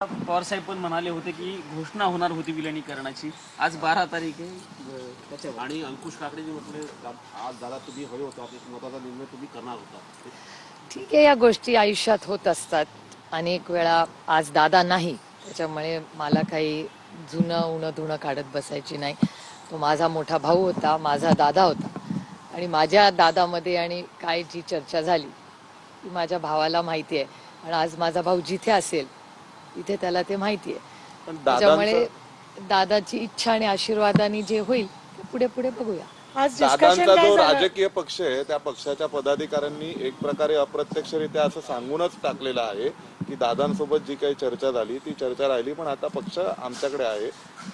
पवार साहेब पण म्हणाले होते की घोषणा होणार होती विलिनीकरणाची. आज 12 तारीख आहे. त्याच्यावर आणि अंकुश काकडेजी म्हटले आज दादा तुम्ही हवे होता एक महत्वाचा निर्णय तुम्ही करणार होता. ठीक आहे, या गोष्टी आयुष्यात होत असतात अनेक वेळा. आज दादा नाही, त्याच्यामुळे मला काही जुनं उणं धुणं काढत बसायची नाही. तो माझा मोठा भाऊ होता, माझा दादा होता, आणि माझ्या दादामध्ये आणि काय जी चर्चा झाली ती माझ्या भावाला माहिती आहे. आणि आज माझा भाऊ जिथे असेल तिथे त्याला ते माहिती आहे. त्याच्यामुळे दादाची इच्छा आणि आशीर्वादाने जे होईल ते पुढे पुढे बघूया. आज दादांचा जो राजकीय पक्ष आहे त्या पक्षाच्या पदाधिकाऱ्यांनी एक प्रकारे अप्रत्यक्षरित्या असं सांगूनच टाकलेलं आहे की दादांसोबत जी काही चर्चा झाली ती चर्चा राहिली, पण आता पक्ष आमच्याकडे आहे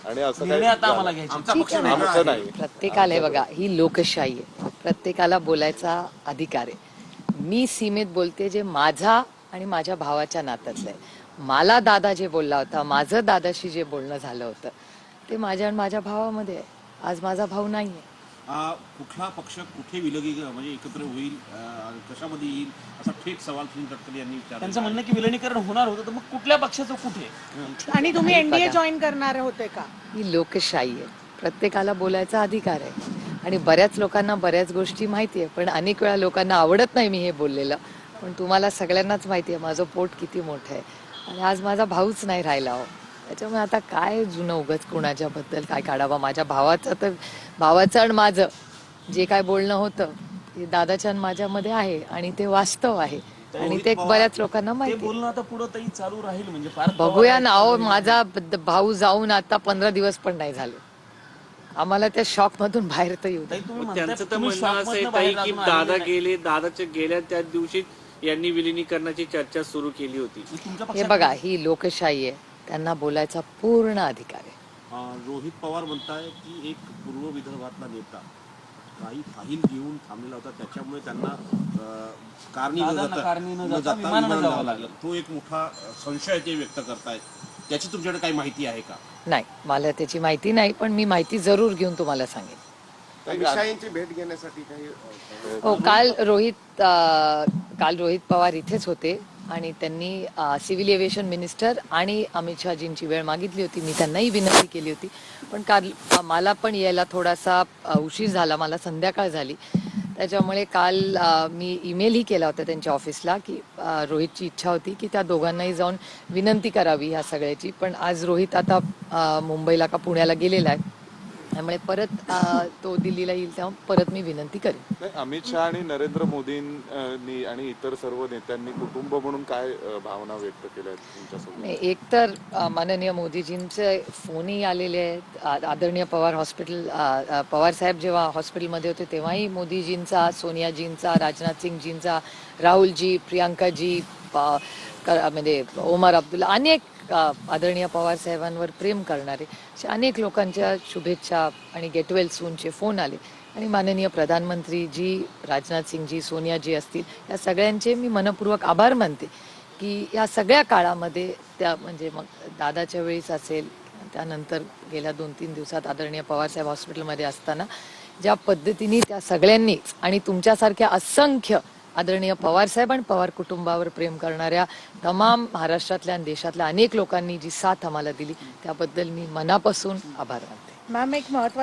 आणि असं निर्णय आता आम्हाला काही घ्यायचा. आमचं नाही. प्रत्येकाला हे बघा, ही लोकशाही आहे, प्रत्येकाला बोलायचा अधिकार आहे. मी सीमित बोलते जे माझा आणि माझ्या भावाच्या नात्यातलं आहे. मला दादा जे बोलला होता, माझं दादाशी जे बोलणं झालं होतं ते माझ्या आणि माझ्या भावामध्ये आहे. आज माझा भाऊ नाहीये. कुठला पक्ष कुठे विलगी म्हणजे एकत्र होईल, कशामध्ये येईल असा थेट सवाल सुनील तटकरे यांनी विचारला. त्यांचं म्हणणं की विलिनीकरण होणार होतं, तर मग कुठल्या पक्षाचं कुठे? आणि तुम्ही एनडीए जॉईन करणार होते का? ही लोकशाही आहे, प्रत्येकाला बोलायचा अधिकार आहे. आणि बऱ्याच लोकांना बऱ्याच गोष्टी माहिती आहे, पण अनेक वेळा लोकांना आवडत नाही मी हे बोललेलं. पण तुम्हाला सगळ्यांनाच माहिती आहे माझं पोट किती मोठं आहे, आणि आज माझा भाऊच नाही राहिला हो. त्याच्यामुळे आता काय जुनं उगाच कोणाच्या बद्दल काय काढावं. माझ्या भावाचं आणि माझं जे काय बोलणं होतं ते दादाच्या आणि माझ्यामध्ये आहे, आणि ते वास्तव आहे, आणि ते बऱ्याच लोकांना ते माहिती आहे. बोलणं आता पुढे तरी चालू राहील म्हणजे फार बघूया ना. अहो, माझा भाऊ जाऊन आता 15 दिवस पण नाही झाले. आम्हाला त्या शॉक मधून बाहेर तर येऊ दे. त्यांचं तर म्हणणं असं आहे की दादा गेले, दादाच्या गेल्या त्याच दिवशी यांनी विलिनीकरणाची चर्चा सुरू केली होती. हे बघा, ही लोकशाही आहे, त्यांना बोलायचा पूर्ण अधिकार आहे. रोहित पवार म्हणताय की एक पूर्व विदर्भातला नेता काही फाईल घेऊन थांबलेला होता, त्याच्यामुळे त्यांना कारणी न जाता विमानानं जावं लागलं. तो एक मोठा संशय ते व्यक्त करतायत. त्याची तुमच्याकडे काही माहिती आहे का? नाही, मला त्याची माहिती नाही, पण मी माहिती जरूर घेऊन तुम्हाला सांगेन. विषयांची भेट घेण्यासाठी काही हो, काल रोहित पवार इथेच होते, आणि त्यांनी सिव्हिल एव्हिएशन मिनिस्टर आणि अमित शहाजींची वेळ मागितली होती. मी त्यांनाही विनंती केली होती, पण काल मला पण यायला थोडासा उशीर झाला, मला संध्याकाळ झाली. त्याच्यामुळे काल मी ईमेलही केला होता त्यांच्या ऑफिसला की रोहितची इच्छा होती की त्या दोघांनाही जाऊन विनंती करावी ह्या सगळ्याची. पण आज रोहित आता मुंबईला का पुण्याला गेलेला आहे, त्यामुळे परत तो दिल्लीला येईल तेव्हा परत मी विनंती करेन. अमित शहा आणि नरेंद्र मोदींनी आणि इतर सर्व नेत्यांनी कुटुंब म्हणून काय भावना व्यक्त केल्या आहेत तुमच्यासोबत? एक तर माननीय मोदीजींचे फोनही आलेले आहेत. आदरणीय पवार साहेब जेव्हा हॉस्पिटलमध्ये होते तेव्हाही मोदीजींचा, सोनियाजींचा, राजनाथ सिंगजींचा, राहुलजी, प्रियांकाजी, म्हणजे ओमर अब्दुल्ला, अनेक आदरणीय पवार साहेबांवर प्रेम करणारे असे अनेक लोकांच्या शुभेच्छा आणि गेट वेल सूनचे फोन आले. आणि माननीय प्रधानमंत्री जी, राजनाथ सिंगजी, सोनियाजी असतील, या सगळ्यांचे मी मनपूर्वक आभार मानते की या सगळ्या काळामध्ये त्या, म्हणजे मग दादाच्या वेळीच असेल, त्यानंतर गेल्या 2-3 दिवसात आदरणीय पवारसाहेब हॉस्पिटलमध्ये असताना ज्या पद्धतीने त्या सगळ्यांनीच, आणि तुमच्यासारख्या असंख्य आदरणीय पवारसाहेब आणि पवार कुटुंबावर प्रेम करणाऱ्या तमाम महाराष्ट्रातल्या आणि देशातल्या अनेक लोकांनी जी साथ आम्हाला दिली त्याबद्दल मी मनापासून आभार मानते. मॅम, एक महत्त्वाचं